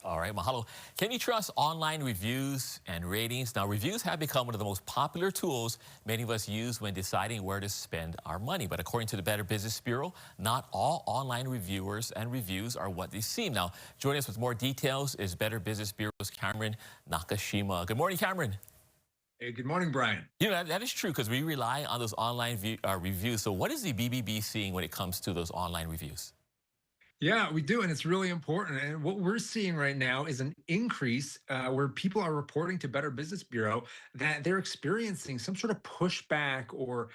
All right, mahalo. Can you trust online reviews and ratings? Now, reviews have become one of the most popular tools many of us use when deciding where to spend our money. But according to the Better Business Bureau, not all online reviewers and reviews are what they seem. Now, joining us with more details is Better Business Bureau's Cameron Nakashima. Good morning, Cameron. Hey, good morning, Brian. You know, that is true because we rely on those online reviews. So what is the BBB seeing when it comes to those online reviews? Yeah, we do, and it's really important. And what we're seeing right now is an increase where people are reporting to Better Business Bureau that they're experiencing some sort of pushback or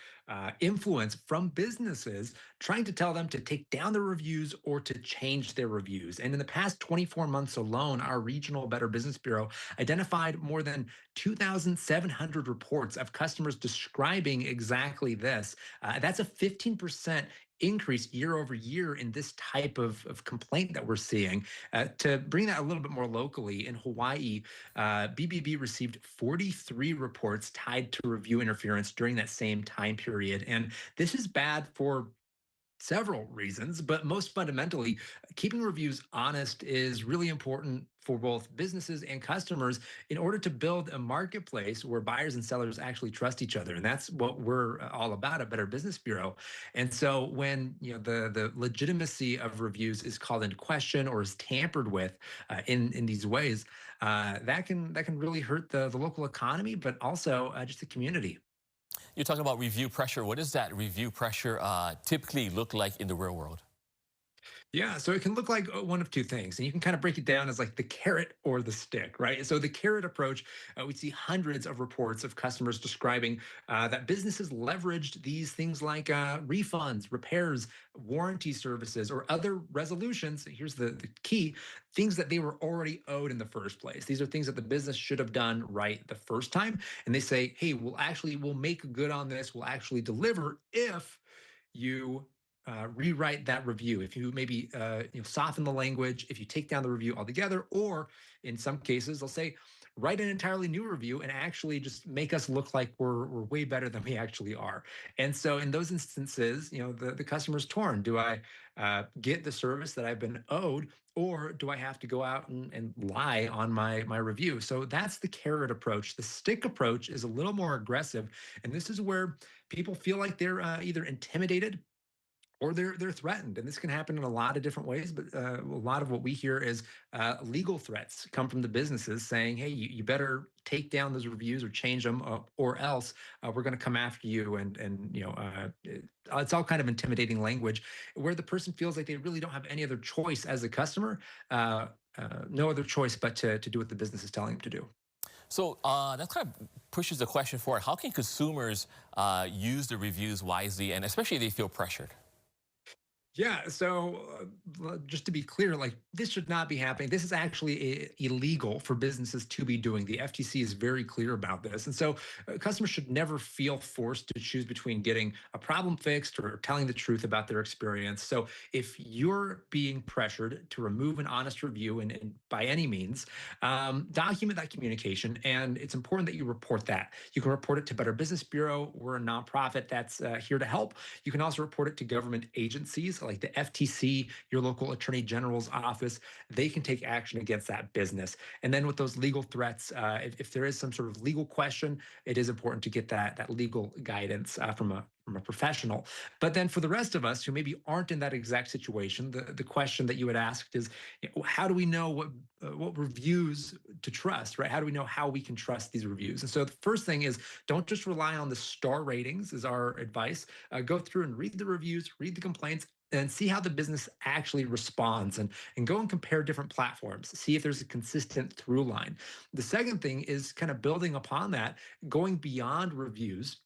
influence from businesses trying to tell them to take down their reviews or to change their reviews. And in the past 24 months alone, our regional Better Business Bureau identified more than 2,700 reports of customers describing exactly this. That's a 15% increase year over year in this type of complaint that we're seeing. To bring that a little bit more locally, in Hawaii, BBB received 43 reports tied to review interference during that same time period. And this is bad for several reasons, but most fundamentally, keeping reviews honest is really important for both businesses and customers in order to build a marketplace where buyers and sellers actually trust each other. And that's what we're all about at Better Business Bureau. And so when the legitimacy of reviews is called into question or is tampered with in these ways, that can really hurt the local economy, but also just the community. You're talking about review pressure. What does that review pressure typically look like in the real world? Yeah, so it can look like one of two things, and you can kind of break it down as like the carrot or the stick, right? So the carrot approach, we see hundreds of reports of customers describing that businesses leveraged these things like refunds, repairs, warranty services, or other resolutions. Here's the key: things that they were already owed in the first place. These are things that the business should have done right the first time, and they say, "Hey, we'll make good on this. We'll actually deliver if you." Rewrite that review. If you maybe soften the language, if you take down the review altogether, or in some cases they'll say write an entirely new review and actually just make us look like we're way better than we actually are. And so in those instances, the customer's torn. Do I get the service that I've been owed, or do I have to go out and lie on my review? So that's the carrot approach. The stick approach is a little more aggressive, and this is where people feel like they're either intimidated or they're threatened, and this can happen in a lot of different ways. But a lot of what we hear is legal threats come from the businesses saying, "Hey, you better take down those reviews or change them, or else we're going to come after you." It's all kind of intimidating language, where the person feels like they really don't have any other choice as a customer, no other choice but to do what the business is telling them to do. So that kind of pushes the question forward. How can consumers use the reviews wisely, and especially if they feel pressured? Yeah, so just to be clear, like this should not be happening. This is actually illegal for businesses to be doing. The FTC is very clear about this. And so customers should never feel forced to choose between getting a problem fixed or telling the truth about their experience. So if you're being pressured to remove an honest review, and by any means, document that communication. And it's important that you report that. You can report it to Better Business Bureau. We're a nonprofit that's here to help. You can also report it to government agencies like the FTC, your local attorney general's office. They can take action against that business. And then with those legal threats, if there is some sort of legal question, it is important to get that legal guidance from a professional. But then for the rest of us who maybe aren't in that exact situation, the question that you had asked is, how do we know what reviews to trust, right? How do we know how we can trust these reviews? And so the first thing is, don't just rely on the star ratings is our advice. Go through and read the reviews, read the complaints, and see how the business actually responds, and go and compare different platforms. See if there's a consistent through line. The second thing is kind of building upon that, going beyond reviews,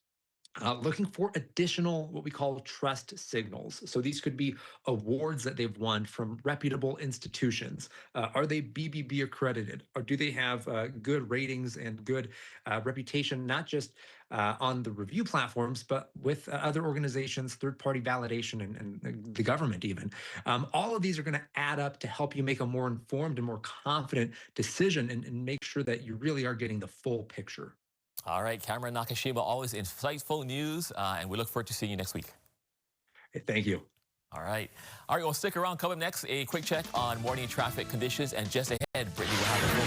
looking for additional what we call trust signals. So these could be awards that they've won from reputable institutions. Are they BBB accredited? Or do they have good ratings and good reputation, not just on the review platforms, but with other organizations, third-party validation, and the government even. All of these are going to add up to help you make a more informed and more confident decision, and make sure that you really are getting the full picture. All right, Cameron Nakashima, always insightful news, and we look forward to seeing you next week. Thank you. All right. All right, well, stick around. Coming next, a quick check on morning traffic conditions. And just ahead, Brittany will have a full